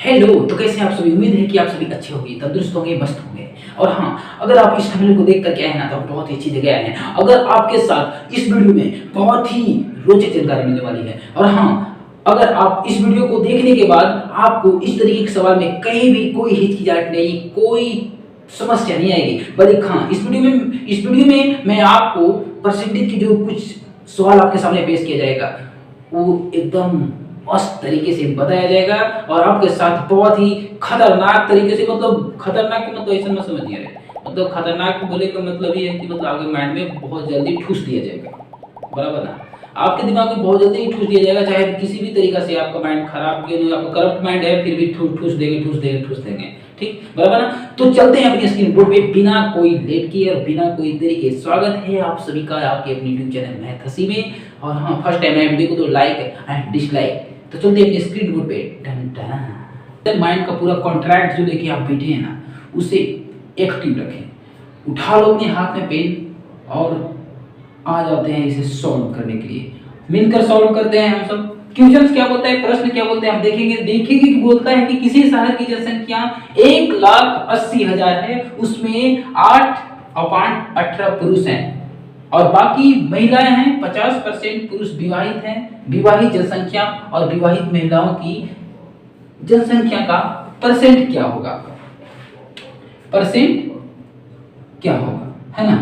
Hello, तो कैसे हैं आप सभी? उम्मीद है कि आप सभी अच्छे होंगे, तंदुरुस्त होंगे, मस्त होंगे। और हाँ, अगर आप इस थंबनेल को देख कर के आए ना, तो आप बहुत ही अच्छी जगह आए हैं। अगर आपके साथ इस वीडियो में बहुत ही रोचक जानकारी मिलने वाली है। और हाँ, अगर आप इस वीडियो को देखने के बाद आपको इस तरीके के सवाल में कहीं भी कोई हिचकिचाहट नहीं, कोई समस्या नहीं आएगी। बल्कि हाँ, इस वीडियो में मैं आपको परसेंटेज की जो कुछ सवाल आपके सामने पेश किया जाएगा, वो एकदम मस्त तरीके से बताया जाएगा और आपके साथ बहुत ही खतरनाक तरीके से, मतलब खतरनाक के मतलब ऐसा मत समझिए रे। मतलब खतरनाक बोले का मतलब ये है कि मतलब आपके माइंड में बहुत जल्दी ठूस दिया जाएगा, बराबर ना? आपके दिमाग में बहुत जल्दी ठूस दिया जाएगा, चाहे किसी भी तरीका से आपका माइंड खराब क्यों नहीं, आपका करप्ट माइंड है, फिर भी ठूस देंगे, ठीक बराबर ना? तो चलते हैं अपनी स्क्रीन बोर्ड पे बिना कोई लेट किए और बिना कोई देरी के। स्वागत है आप सभी का आपके अपने यूट्यूब चैनल मैथ हंसी में। और हाँ, फर्स्ट टाइम है वीडियो को तो लाइक एंड डिसलाइक। तो चलते हैं अपनी स्क्रीन बोर्ड पे। टन टन माइंड का पूरा कॉन्ट्रैक्ट जो लेके आप बैठे हैं ना, उसे एक्टिव रखें। उठा लो अपने हाथ में पेन और आ जाते हैं इसे सॉल्व करने के लिए। मिलकर सॉल्व करते हैं हम सब। क्वेश्चंस क्या बोलता है, प्रश्न क्या बोलते हैं, हम देखेंगे कि बोलता है कि किसी शहर की जनसंख्या 1,80,000 है, उसमें 8/18 पुरुष हैं और बाकी महिलाएं हैं। 50% पुरुष विवाहित हैं। विवाहित जनसंख्या और विवाहित महिलाओं की जनसंख्या का परसेंट क्या होगा? परसेंट क्या होगा, है ना?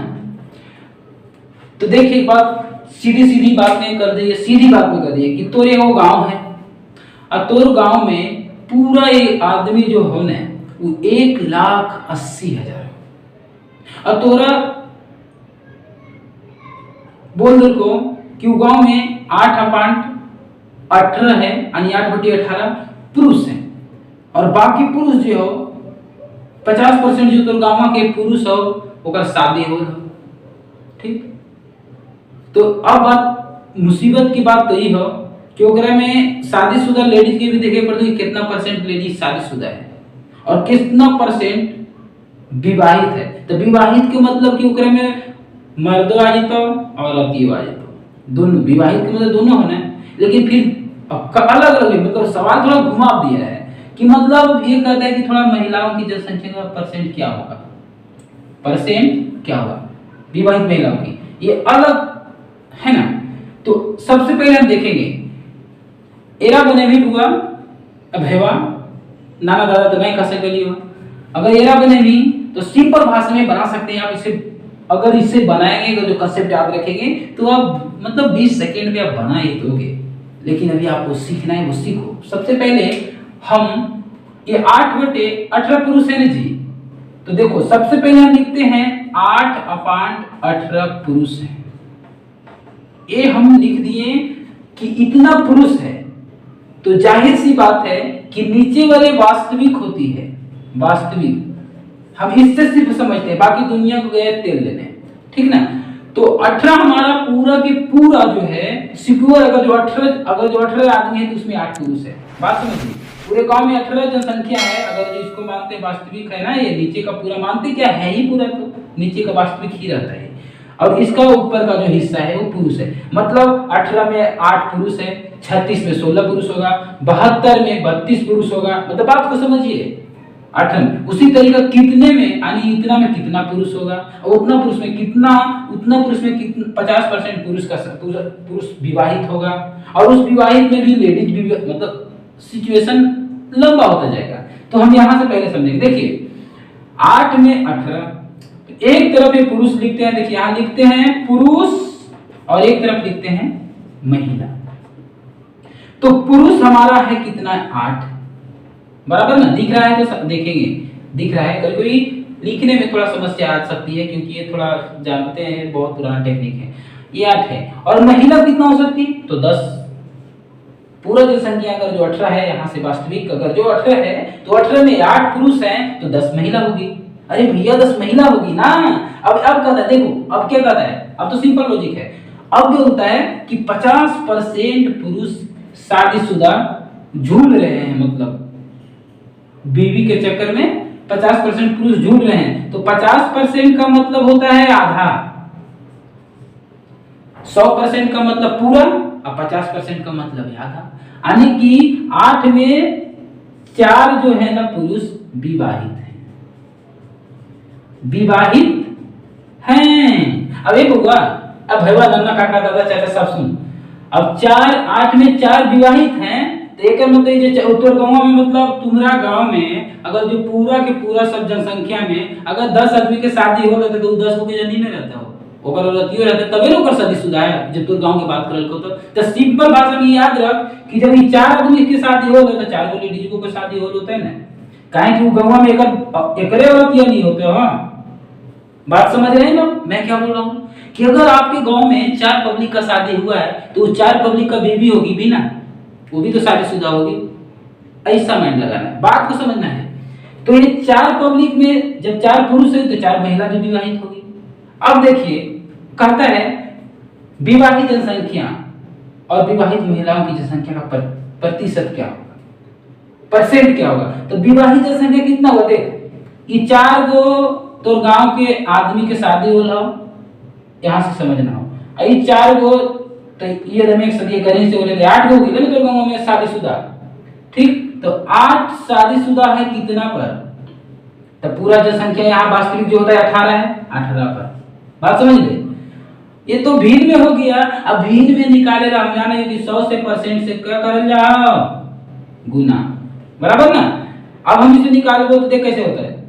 तो देखिए, एक बात सीधी बात में कर दिए कि तोरे वो गांव है और तोर गांव में पूरा एक आदमी जो हो न, वो 1,80,000 और तोरा बोल दो को कि वो गांव में 8/18 है, यानी 8/18 पुरुष हैं और बाकी पुरुष जो हो 50% जो तोर गांव के पुरुष हो ओकर शादी हो, ठीक? तो अब बात मुसीबत की बात तो ये हो कि ओकरा में शादीशुदा लेडीज के भी देखे पड़ते कि कितना परसेंट लेडीज शादीशुदा है और कितना परसेंट विवाहित है। तो विवाहित के मतलब कि ओकरा में मर्द आ जाता और औरत आ जाता, दोनों विवाहित के मतलब दोनों होना है। लेकिन फिर अलग अलग मतलब सवाल थोड़ा घुमा दिया है कि मतलब ये कहता है कि थोड़ा महिलाओं की जनसंख्या का परसेंट क्या होगा, विवाहित महिलाओं की, ये अलग है ना? तो सबसे पहले हम देखेंगे एरा बने भी हुआ अभेवा नाना दादा तो नहीं कह सकते हो। अगर एरा बने भी तो सिंपल भाषा में बना सकते हैं आप इसे। अगर इसे बनाएंगे, अगर जो कंसेप्ट याद रखेंगे तो आप मतलब 20 सेकंड में आप बना ही दोगे। लेकिन अभी आपको सीखना है, वो सीखो। सबसे पहले हम ये 8/18 पुरुष है ना जी, तो देखो सबसे पहले हम लिखते हैं 8/18 पुरुष है। ये हम लिख दिए कि इतना पुरुष है, तो जाहिर सी बात है कि नीचे वाले वास्तविक होती है, वास्तविक हम इससे सिर्फ समझते हैं, बाकी दुनिया को गए तेल लेने, ठीक ना? तो 18 हमारा पूरा के पूरा जो है सिक्योर। अगर जो 18 आदमी है तो उसमें 8 पुरुष है। बात समझिए, पूरे गांव में 18 जनसंख्या है। अगर जो इसको मानते वास्तविक है ना, ये नीचे का पूरा मानते क्या है ही पूरा, तो नीचे का वास्तविक ही रहता है और इसका ऊपर का जो हिस्सा है वो पुरुष है। मतलब 18 में 8 पुरुष है, 36 में 16 पुरुष होगा, 72 में 32 पुरुष होगा। मतलब बात को समझिए, 8 उसी तरीका कितने में, यानी इतना में कितना पुरुष होगा और उतना पुरुष में कितना 50% पुरुष विवाहित होगा और उस विवाहित में भी लेडीज भी, मतलब सिचुएशन लंबा होता जाएगा। तो हम यहां से पहले समझेंगे। देखिए 8 में 18, एक तरफ ये पुरुष लिखते हैं, देखिए यहां लिखते हैं पुरुष और एक तरफ लिखते हैं महिला। तो पुरुष हमारा है कितना, 8, बराबर ना? दिख रहा है तो देखेंगे, दिख रहा है। कभी लिखने में थोड़ा समस्या आ सकती है क्योंकि ये थोड़ा जानते हैं, बहुत पुराना टेक्निक है। ये 8 है और महिला कितना हो सकती है, तो 10। पूरा जनसंख्या अगर जो 18 है, यहाँ से वास्तविक अगर जो 18 है तो 18 में 8 पुरुष हैं तो 10 महिला होगी। अरे भैया 10 महिला होगी ना। अब कहता है, देखो अब क्या कहता है, अब तो सिंपल लॉजिक है। अब जो होता है कि 50% पुरुष शादीशुदा झूल रहे हैं, मतलब बीवी के चक्कर में 50% पुरुष झूल रहे हैं। तो 50% का मतलब होता है आधा, 100% का मतलब पूरा और 50% का मतलब है आधा। यानी कि 8 में 4 जो है ना पुरुष विवाहित है, विवाहित हैं। अब एक हुआ, अब भैया नन्ना काका दादा चाचा सब सुन, अब 4 8 में 4 विवाहित हैं, तो एक मतलब ये जो उत्तर गांव में, मतलब तुम्हारा गांव में अगर जो पूरा के पूरा सब जनसंख्या में अगर 10 आदमी के शादी हो रहते तो 10 के जनी में रहता हो, ओकर रतियो रहते तबे ओकर शादीशुदा है। जब तू गांव की बात करल को तो सिंपल भाषा में याद रख कि जब ये 4 आदमी के शादी हो तो 4 गो लेडीज को के शादी हो होते है ना, काहे कि वो गांव में एकरे रतिया नहीं होते। हां, बात समझ रहे हैं ना मैं क्या बोल रहा हूँ? कि अगर आपके गांव में 4 पब्लिक का शादी हुआ है तो 4 पब्लिक का बेबी होगी भी ना, वो भी तो शादीशुदा होगी। ऐसा माइंड लगाना है, बात को समझना है। तो ये 4 पब्लिक में जब 4 पुरुष है तो 4 महिला भी विवाहित होगी। अब देखिए कहता है विवाहित जनसंख्या और विवाहित महिलाओं की जनसंख्या का प्रतिशत क्या होगा, परसेंट क्या होगा। तो विवाहित जनसंख्या कितना हुआ, देख ये 4 गो तो गांव के आदमी के शादी हो रहा, यहां से समझना हो। ये 4 गो तो ये रमेश सदी गणेश से बोले 8 गो होगी ना तो गांव में शादीशुदा, ठीक। तो 8 शादीशुदा है कितना पर, तो पूरा जनसंख्या यहाँ वास्तविक जो होता है 18 है, 18 पर। बात समझ गए? ये तो भीड़ में हो गया। अब भीड़ में निकालेगा हम जाना है कि 100 से परसेंट से क्या करल जाओ, गुना, बराबर ना। अब हम इसे निकालोगे तो देख कैसे होता है,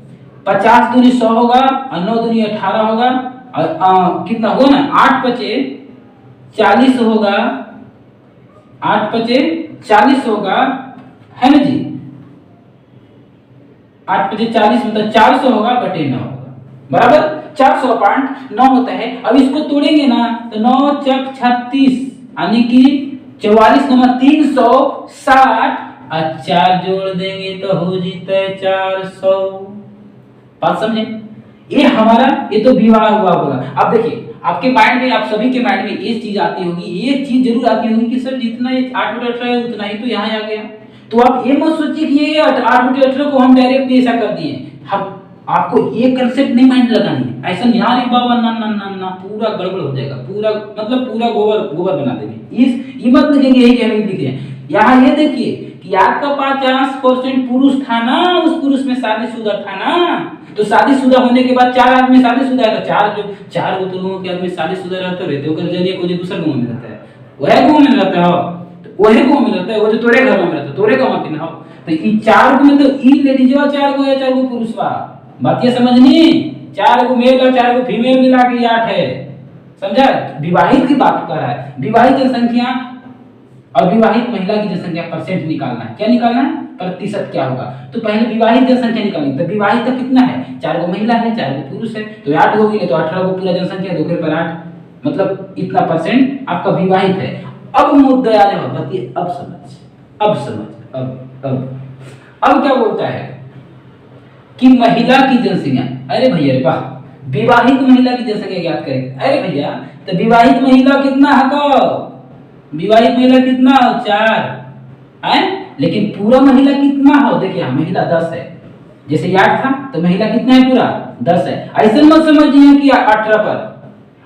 50 दूनी 100 होगा और 9 दूनी 18 होगा और कितना होगा ना 8 पचे 40 होगा, 8 पचे 40 होगा, है ना जी। 8 पचे 40 मतलब 400 होगा बटे 9 होगा, बराबर 400.9 होता है। अब इसको तोड़ेंगे ना तो 9 चक 36 यानी कि 44 नंबर 360 और 4 जोड़ देंगे तो हो जीता है 400। बात समझे? ये हमारा ये तो विवाह हुआ बोला। अब देखिए आपके माइंड में, आप सभी के माइंड में ये चीज आती होगी, ये चीज जरूर आती होगी कि सर जितना ये 8/18 है उतना ही तो यहाँ आ गया। तो आप ये मत सोचिए कि ये 8/18 को हम डायरेक्ट ऐसा कर दिए। हम आपको ये कंसेप्ट नहीं माइंड लगानी है, ऐसा नहीं यार बाबा ना ना ना ना पूरा गड़बड़ हो जाएगा, पूरा मतलब पूरा गोबर बना देंगे। इस मत लिखेंगे यही कहने लिखे हैं। यहाँ ये देखिए कि आपका 50% पुरुष था ना, उस पुरुष में शादीशुदा था ना, तो शादीशुदा होने के बाद 4 आदमी शादीशुदा है, तो 4 गो लोगों के आदमी शादीशुदा रहते ओकर जरिए कोई दूसरा गांव में रहता है, वह गांव में रहता है, तो वही गांव में रहता है, वो जो तोरे घर में रहता है, तोरे गांव के ना हो। तो ई 4 गो में तो ई लेडीजवा 4 गो है, 4 गो पुरुषवा। बात ये समझनी, 4 गो मेल और 4 गो फीमेल मिला के 8 है, समझा? विवाहित की बात कर रहा है, विवाहित जनसंख्या और विवाहित महिला की जनसंख्या परसेंट निकालना है। क्या निकालना है? प्रतिशत क्या होगा। तो पहले विवाहित जनसंख्या निकालेंगे। तो विवाहित तो कितना है, 4 गो महिला है, 4 गो पुरुष है, तो 8 होगी तो 18 गो पूरा जनसंख्या 2 पर 8 मतलब इतना परसेंट आपका विवाहित है। अब मुद्दा आ रहा है, अब समझ अब क्या बोलता है कि महिला की जनसंख्या, अरे भैया रे वाह, विवाहित महिला की जनसंख्या ज्ञात करें। अरे भैया तो विवाहित महिला कितना है, विवाहित महिला कितना हो 4 है, लेकिन पूरा महिला कितना हो, देखिए महिला 10 है, जैसे 8 था तो महिला कितना है पूरा 10 है। ऐसे मत समझिए कि 18 पर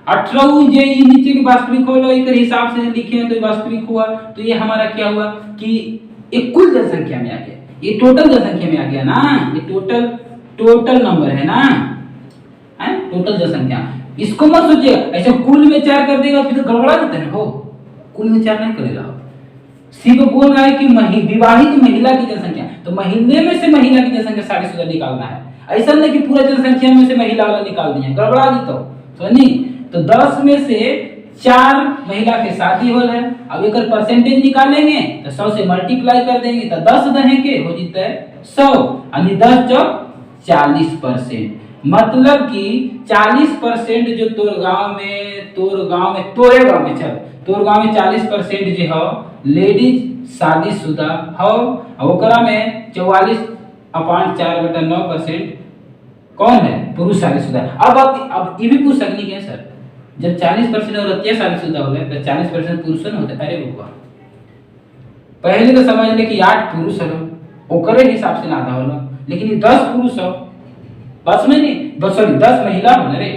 18 जे नीचे के वास्तविक होलो एक हिसाब से लिखे हैं तो वास्तविक हुआ। तो ये हमारा क्या हुआ कि एक कुल जनसंख्या में आ गया, ये टोटल जनसंख्या में आ गया ना, ये टोटल नंबर है ना, है टोटल जनसंख्या। इसको मत सोचिए ऐसे कुल में 4 कर देगा फिर तो गड़बड़ा जाता है हो, कुल में 4 नहीं करेगा। सिर्फ बोल रहा है कि विवाहित महिला की जनसंख्या, तो महीने में से महिला की जनसंख्या शादीशुदा निकालना है, ऐसा नहीं कि पूरा जनसंख्या में से महिला वाला निकाल दिया, गड़बड़ा दी तो समझनी। तो 10 में से 4 महिला के शादी हो है। अब एक परसेंटेज निकालेंगे तो 100 से मल्टीप्लाई कर देंगे तो 10 दहे के हो जाता है 100 यानी 10 चौक 40%, मतलब कि 40% जो तोरे गांव में चल तोर गांव में 40% जो हो लेडीज शादीशुदा हो, ओकरा में 44.4/9% कौन है, पुरुष शादीशुदा। अब ये भी पूछ सकनी है सर, जब 40% औरतें शादीशुदा हो गए तो 40% पुरुष न होते। अरे बाबा पहले तो समझ ले कि 8 पुरुष हो ओकरे हिसाब से नाता हो, लेकिन ये 10 पुरुष हो, बस में नहीं सॉरी 10 महिला हो ना रे,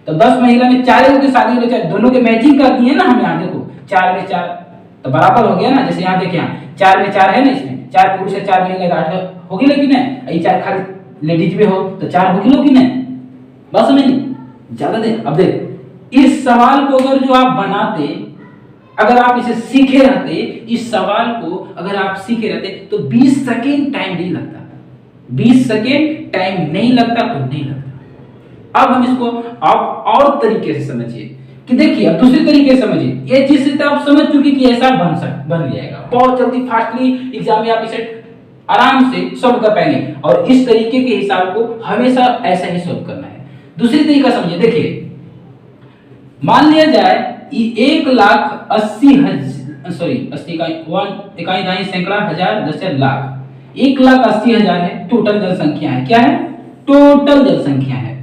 तो 10 महिला में 4 की शादी हो, दोनों के मैचिंग करती है ना। हम यहाँ देखो 4 में 4 तो बराबर हो गया ना, जैसे यहाँ देखे यहाँ 4 में 4 है ना, इसमें 4 पुरुष है 4 महिला 8 होगी, लेकिन है ये 4 खाली लेडीज में हो तो 4 होगी, लेकिन है बस नहीं ज्यादा दे। अब देख इस सवाल को अगर जो आप बनाते, अगर आप इसे सीखे रहते, इस सवाल को अगर आप सीखे रहते तो 20 सेकेंड टाइम नहीं लगता, 20 सेकेंड टाइम नहीं लगता तो नहीं लगता। अब हम इसको आप और तरीके से समझिए कि देखिए, अब दूसरे तरीके से समझिए, ये चीज से तो आप समझ चुके कि ऐसा बन जाएगा बहुत जल्दी, फास्टली एग्जाम में आप इसे आराम से सॉल्व कर पाएंगे, और इस तरीके के हिसाब को हमेशा ऐसा ही सॉल्व करना है। दूसरी तरीका समझिए, देखिए मान लिया जाए 1,80,000 सॉरी 80 का 1 इकाई दाई सैकड़ा हजार 10 लाख, 1,80,000 है टोटल जनसंख्या है। क्या है? टोटल जनसंख्या है।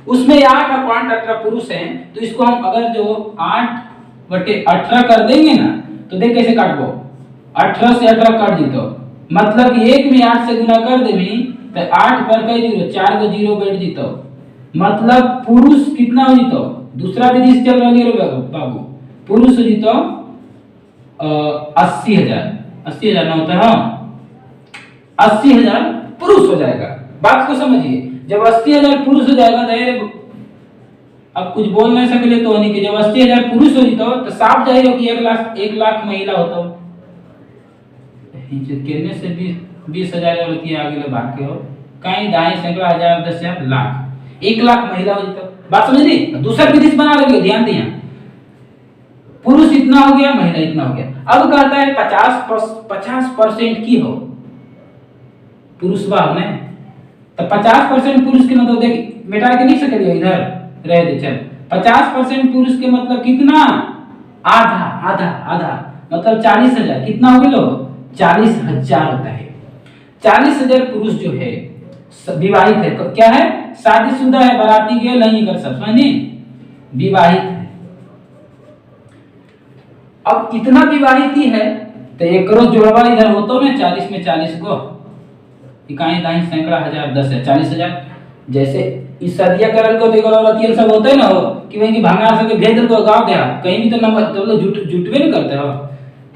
उसमें 8/18 पुरुष हैं, तो इसको हम अगर जो 8/18 कर देंगे ना, तो देख कैसे काटबो, 18 से 18 काट जीतो, मतलब कि 1 में 8 से गुना कर देवी तो 8 पर कई जीरो, 4 को जीरो बैठ जीतो, मतलब पुरुष कितना हो जीतो, दूसरा विधि चल रहा है बाबू, पुरुष हो जीतो 80,000 ना होता है, 80,000 पुरुष हो जाएगा। बात को समझिए, जब 80,000 पुरुष हो जाएगा तो अब कुछ बोल नहीं सकले तो नहीं कि जब 80,000 पुरुष हो जीतो तो साफ जाहिर हो कि 1 लाख महिला होता, कितने से 20,000 होती है आगे भाग के हो कहीं दाएं सैकड़ा हजार 10,000 लाख, 1 लाख महिला हो जीतो। बात समझ ली? दूसरा विधि बना लेंगे, ध्यान दिया, पुरुष इतना हो गया महिला इतना हो गया। अब कहता है 50% की हो पुरुष भाव में, तो 50% पुरुष के मतलब देख बेटा के लिख सकते हो, इधर रह दे चल, 50% पुरुष के मतलब कितना, आधा आधा आधा, मतलब 40,000, कितना हो गया, 40,000 होता है। 40,000 पुरुष जो है विवाहित है, क्या है, शादीशुदा है, बाराती के नहीं कर सब समझे, विवाहित है। अब इतना विवाहित ही है तो एक करोड़ जोड़वा इधर हो तो ना 40 में 40 को इकाई दाई सैकड़ा हजार 10 है 40,000। जैसे इस सदिया करल को देखो औरतियन सब होते ना हो कि वही की भांगा सके भेज को गांव गया कहीं भी तो नंबर तो लोग जुटवे नहीं करते हो,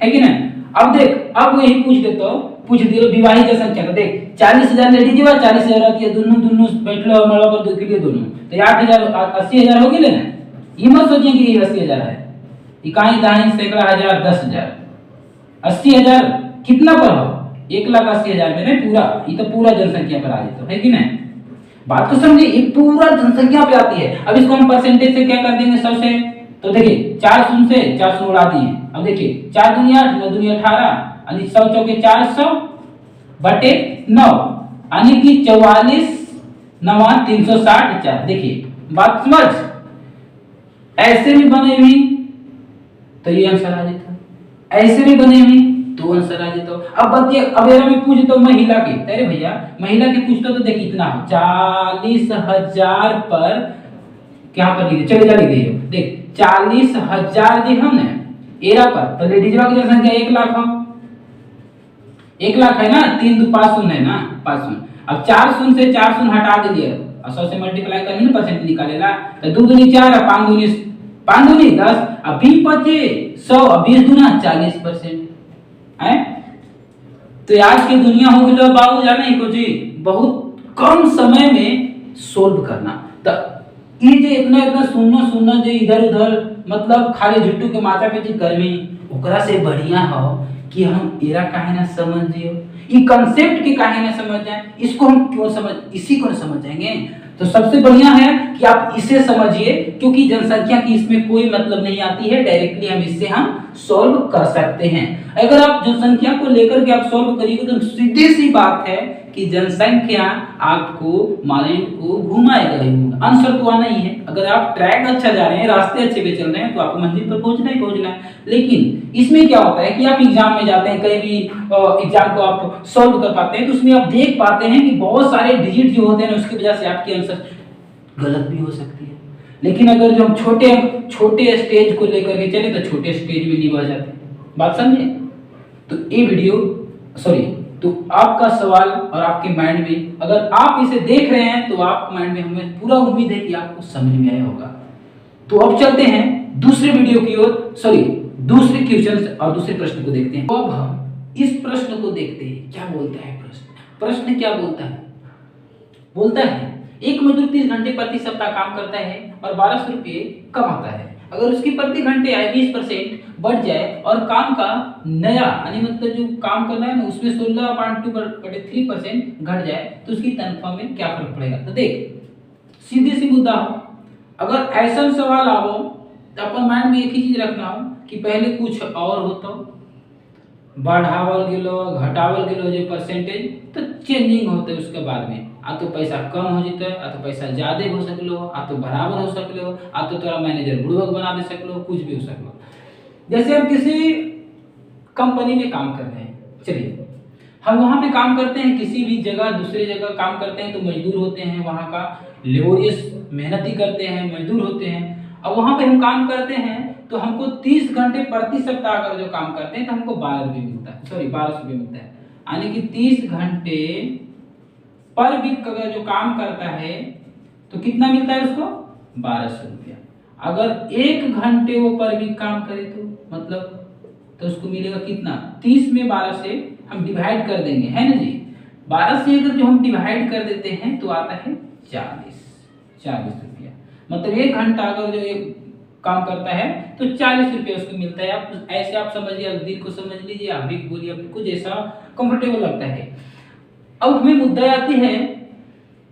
है कि नहीं। अब देख, अब यही पूछ देता हूं, पूछ दियो विवाहित जनसंख्या, देख 40,000 लेडीज बा, 40,000 आती है, दोनों बैठलो मरो पर दो के लिए दोनों तो 8,000 80,000 हो गए ना। ये मत सोचिए कि ये 80,000 है, इकाई दाई सैकड़ा हजार 10,000, 80,000 कितना पर हो, 1,80,000 में नहीं पूरा, ये तो पूरा जनसंख्या पर आ जाता है कि नहीं। बात को समझिए, ये पूरा जनसंख्या पे आती है। अब इसको हम परसेंटेज से क्या कर देंगे 100 से, तो देखिए 4 शून्य से 4 शून्य उड़ा दिए। अब देखिए 4 दूनी 8, 9 दूनी 18, यानी 100 चौके 400 बटे 9, यानी कि 44 9 360 4। देखिए बात समझ, ऐसे भी बने हुई तो ये आंसर आ जाता, ऐसे भी बने हुई तो आंसर आ जाता। अब बताइए, अब एरा में पूछ तो महिला के, अरे भैया महिला के पूछता तो देख इतना 40,000 पर क्या पर लिखे, चले जा लिखे देख 40,000 दी हमने एरा पर, तो लेडीजवा की जनसंख्या 1 लाख हो, 1 लाख है ना, 3 2 5 शून्य है ना, 5 शून्य। अब 4 शून्य से 4 शून्य हटा दीजिए और 100 से मल्टीप्लाई करने में परसेंट निकालेगा, तो 2 दूनी 4 और 5 दूनी 10, अब 20 बचे 100 और 20 दूना 40% है। तो आज की दुनिया हो गई बाबू जाने ही कुछ बहुत कम समय में सोल्व करना, तो ये जे इतना सुनना जे इधर उधर मतलब खाली झुट्टू के माथा पे गर्मी, ओकरा से बढ़िया हो कि हम एरा काहे ना समझियो, ये कांसेप्ट के काहे ना समझ जाए, इसको हम क्यों समझ, इसी को समझ जाएंगे तो सबसे बढ़िया है कि आप इसे समझिए, क्योंकि जनसंख्या की इसमें कोई मतलब नहीं आती है, डायरेक्टली हम इससे हम सॉल्व कर सकते हैं। अगर आप जनसंख्या को लेकर के आप सॉल्व करिएगा तो सीधी सी बात है कि जनसंख्या आपको माइंड को घुमाएगा ही, आंसर तो आना ही है। अगर आप ट्रैक अच्छा जा रहे हैं, रास्ते अच्छे पे चल रहे हैं, तो आपको मंजिल पर पहुंचना ही पहुंचना है। लेकिन इसमें क्या होता है कि आप एग्जाम में जाते हैं, कहीं भी एग्जाम को आप सॉल्व कर पाते हैं, तो उसमें आप देख पाते हैं कि बहुत सारे डिजिट जो होते हैं उसकी वजह से आपकी आंसर गलत भी हो सकती है। लेकिन अगर जो हम छोटे स्टेज को लेकर के चले तो छोटे स्टेज में निभा जाते हैं, बात समझे। तो ये वीडियो तो आपका सवाल और आपके माइंड में अगर आप इसे देख रहे हैं तो आपके माइंड में हमें पूरा उम्मीद है कि आपको समझ में आया होगा। तो अब चलते हैं दूसरे वीडियो की ओर, दूसरे क्वेश्चन और दूसरे प्रश्न को देखते हैं। अब हम इस प्रश्न को देखते हैं, क्या बोलता है प्रश्न क्या बोलता है? बोलता है एक मजदूर 30 घंटे प्रति सप्ताह काम करता है और 1200 रुपये कमाता है। अगर उसकी प्रति घंटे आय 20% बढ़ जाए और काम का नया यानी मतलब जो काम करना है ना उसमें 16.2/3% घट जाए तो उसकी तनख्वाह में क्या फर्क पड़ेगा? तो देख सीधे सी मुद्दा हो, अगर ऐसा सवाल आओ तो अपन माइंड में एक ही चीज रखना हो कि पहले कुछ और होता हो, बढ़ावल गेलो घटावल गेलो जो परसेंटेज तो चेंजिंग होते है उसके बाद में आ तो पैसा कम हो जते आ तो पैसा ज्यादा हो सकलो आ तो बराबर हो सकलो आ तो तोरा मैनेजर बुड़बक बना दे सकलो, कुछ भी हो सकलो। जैसे हम किसी कंपनी में काम कर रहे हैं, चलिए हम वहां पे काम करते हैं, किसी भी जगह दूसरी जगह काम करते हैं तो मजदूर होते हैं, वहां का लेबोरियस मेहनती करते हैं, मजदूर होते हैं। अब वहां पे हम काम करते हैं तो हमको 30 घंटे प्रति सप्ताह अगर जो काम करते हैं तो हमको 12 रुपये मिलता है, सॉरी 1200 रुपये मिलता है। यानी कि 30 घंटे पर वीक अगर जो काम करता है तो कितना मिलता है उसको? 1200 रुपया। अगर 1 घंटे वो पर वीक काम करे तो मतलब तो उसको मिलेगा कितना? 30 में 12 से हम डिवाइड कर देंगे, है ना जी। 12 से अगर जो हम डिवाइड कर देते हैं तो आता है 40 रुपया। मतलब 1 घंटा अगर जो एक काम करता है तो 40 रुपया उसको मिलता है। आप ऐसे आप समझिए, दिल को समझ लीजिए, आप भी बोलिए, आपको जैसा कंफर्टेबल लगता है। अब हमें मुद्दा आती है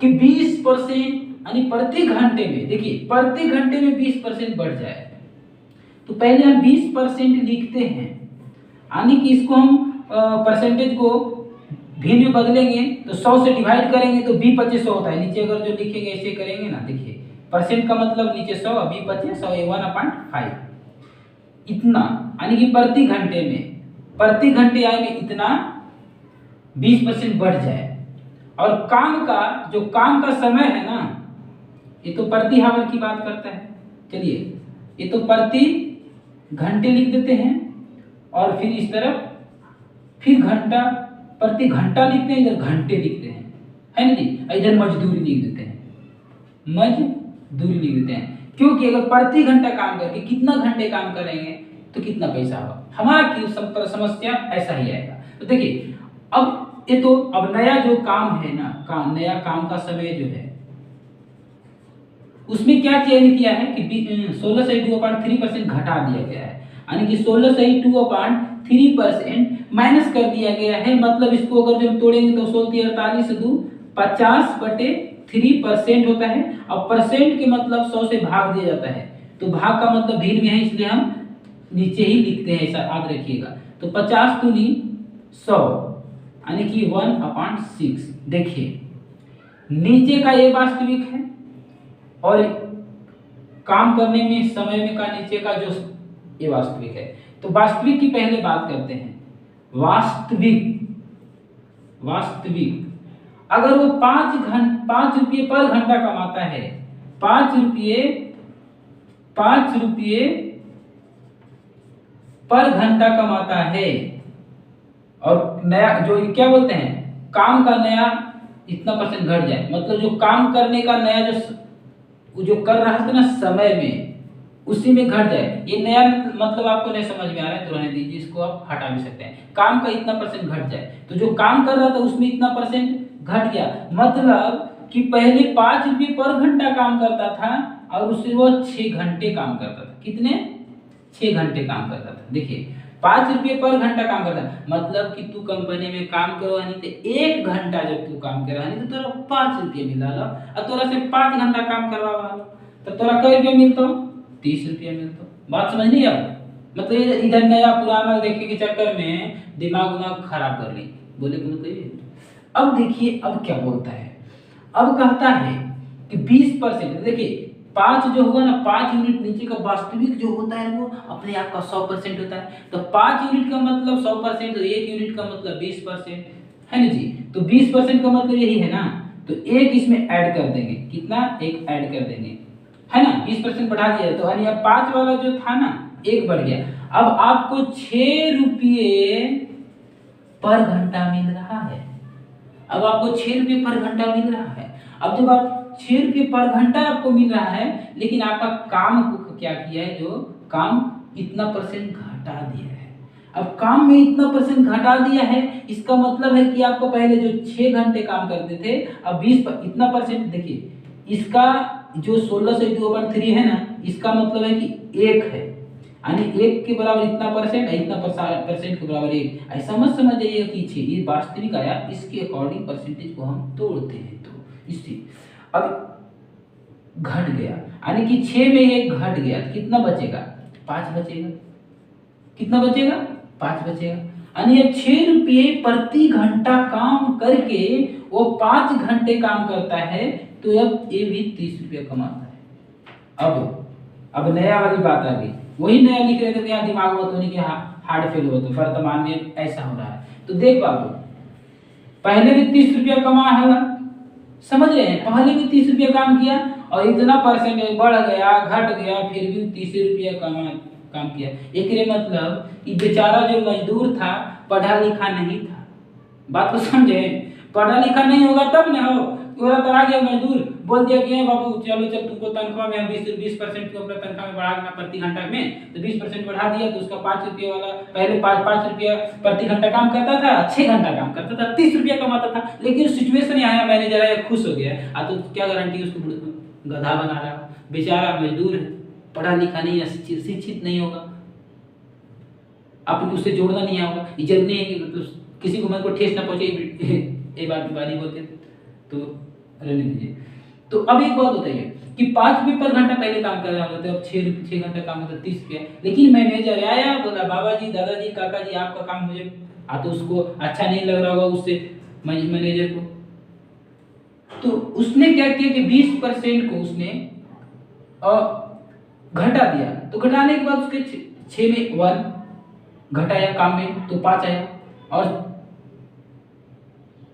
कि 20% यानी प्रति घंटे में, देखिए प्रति घंटे में 20% बढ़ जाए तो पहले हम 20% लिखते हैं, यानी कि इसको हम परसेंटेज को भिन्न में बदलेंगे तो 100 से डिवाइड करेंगे तो 20 होता है। नीचे अगर जो लिखेंगे ऐसे करेंगे ना, देखिए परसेंट का मतलब नीचे 100 20 100 1/5 इतना, यानी कि प्रति घंटे में प्रति घंटे आय में इतना 20% बढ़ जाए। और काम का जो काम का समय है ना, ये तो प्रति हावर की बात करता है। चलिए ये तो प्रति घंटे लिख देते हैं और फिर इस तरफ फिर घंटा, प्रति घंटा लिखते हैं, इधर घंटे लिखते हैं, है ना जी। इधर मजदूरी लिख देते हैं, मजदूरी लिख देते हैं, क्योंकि अगर प्रति घंटा काम करके कितना घंटे काम करेंगे तो कितना पैसा होगा। हमारा समस्या ऐसा ही आएगा। तो देखिए अब ये तो अब नया जो काम है ना, नया काम का समय जो है उसमें क्या चेंज किया है कि 16 से 2/3% घटा दिया गया है, यानी कि 16 से 2/3% माइनस कर दिया गया है। मतलब इसको अगर जब तोड़ेंगे तो 16 48 से 2 50/3% होता है। अब परसेंट के मतलब 100 से भाग दिया जाता है, तो भाग का मतलब भिन्न में है इसलिए हम नीचे ही लिखते हैं, ऐसा याद रखिएगा। तो 50 दूनी 100 यानी कि 1/6। देखिए नीचे का ये वास्तविक है और काम करने में समय में का नीचे का जो ये वास्तविक है। तो वास्तविक की पहले बात करते हैं। वास्तविक अगर वो 5 रुपये पर घंटा कमाता है, 5 रुपये पर घंटा कमाता है और नया जो क्या बोलते हैं काम का नया इतना परसेंट घट जाए, मतलब जो काम करने का नया जो कर रहा था ना समय में उसी में घट जाए। ये नया मतलब आपको नहीं समझ में आ रहा है तो रहने दीजिए, इसको आप हटा भी सकते हैं। काम का इतना परसेंट घट जाए तो जो काम कर रहा था उसमें इतना परसेंट घट गया, मतलब कि पहले 5 रुपये पर घंटा काम करता था और उससे वो 6 घंटे काम करता था। कितने? 6 घंटे काम करता था। देखिए 5 रुपये पर घंटा काम करता है, मतलब कि तू कंपनी में काम करो नहीं तो 1 घंटा जब तू काम कर रहा नहीं तो तोरा 5 रुपये मिला लो और तोरा से 5 घंटा काम करवा तो तोरा कई रुपये मिलता? 30 रुपया मिलता। बात समझ नहीं आप? मतलब इधर नया पुराना देखने के चक्कर में दिमाग खराब कर ली, बोले कि मतलब ये। अब देखिए अब क्या बोलता है, अब कहता है कि 20%। देखिए 5 जो होगा ना, 5 यूनिट नीचे का वास्तविक जो होता है वो अपने आप का 100% होता है। तो 5 यूनिट का मतलब 100%, तो 1 यूनिट का मतलब 20%, है ना जी। तो 20% का मतलब यही है ना, तो 1 इसमें ऐड कर देंगे। कितना? 1 ऐड कर देंगे, है ना। 20% बढ़ा दिया तो यानी अब 5 वाला जो था ना 1 बढ़ गया। अब आपको 6 रुपये पर घंटा मिल रहा है। अब आपको 6 रुपये पर घंटा मिल रहा है। अब जब आप 6 रुपये पर घंटा आपको मिल रहा है, लेकिन आपका काम को क्या किया है, जो काम इतना परसेंट घटा दिया है। अब काम में इतना परसेंट घटा दिया है, इसका मतलब है कि आपको पहले जो 6 घंटे काम करते थे अब 20 इतना परसेंट। देखिए इसका जो 16/3 है ना, इसका मतलब है कि 1 है, यानी 1 के बराबर इतना परसेंट है, इतना परसेंट के बराबर 1। ऐसा मत समझ जाइए कि ये वास्तविक आया, इसके अकॉर्डिंग परसेंटेज को हम तोड़ते हैं। तो इससे अब घट गया, यानी कि 6 में 1 घट गया, कितना बचेगा? 5 बचेगा। कितना बचेगा? 5 बचेगा। यानी अब 6 रुपये प्रति घंटा काम करके वो 5 घंटे काम करता है, तो अब ये भी 30 रुपये कमाता है। अब नया वाली बात आ गई, वही नया लिख रहे थे यहाँ दिमाग मत होने की हार्ड फेल हो, तो वर्तमान में ऐसा हो रहा है। तो देख बाबू, पहले भी 30 रुपया कमाया होगा, समझ रहे हैं, पहले भी 30 रुपया काम किया और इतना परसेंटेज बढ़ गया घट गया, फिर भी 30 रुपया काम किया। एक मतलब कि बेचारा जो मजदूर था पढ़ा लिखा नहीं था। बात को समझे, पढ़ा लिखा नहीं होगा तब ना हो, पूरा तरह गया मजदूर, बोल दिया कि बाबू चलो चल तुमको तनख्वाह में 20% अपना तनख्वाह में बढ़ा देना प्रति घंटा में, तो 20% बढ़ा दिया, तो उसका 5 रुपये वाला पहले 5 रुपया प्रति घंटा काम करता था, 6 घंटा काम करता था, 30 रुपया कमाता था। लेकिन सिचुएशन आया, मैनेजर आया, खुश हो गया, तो क्या गारंटी उसको गधा बना रहा, बेचारा मजदूर है, पढ़ा लिखा नहीं है, शिक्षित नहीं होगा, आपने उससे जोड़ना नहीं होगा। इज्जत नहीं है कि मतलब किसी को मन को ठेस ना पहुंचे, एक बार बीमारी बोलते तो रहने दीजिए। तो अब एक बात बताइए कि 5 रुपये पर घंटा पहले काम कर रहा होता है, अब 6 घंटा काम होता है 30 रुपया। लेकिन मैनेजर आया, बोला बाबा जी, दादाजी, काका जी, आपका काम मुझे तो उसको अच्छा नहीं लग रहा होगा उससे मैनेजर को, तो उसने क्या किया कि 20% को उसने घटा दिया। तो घटाने के बाद उसके 6 में 1 घटाया काम में, तो 5 आया, और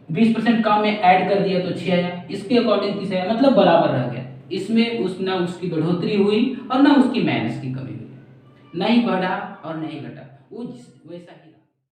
20% काम में ऐड कर दिया तो 6 आया, इसके अकॉर्डिंग 30 आया, मतलब बराबर रह गया। इसमें ना उसकी बढ़ोतरी हुई और ना उसकी माइनस की कमी हुई, नहीं बढ़ा और नहीं घटा, वो वैसा ही।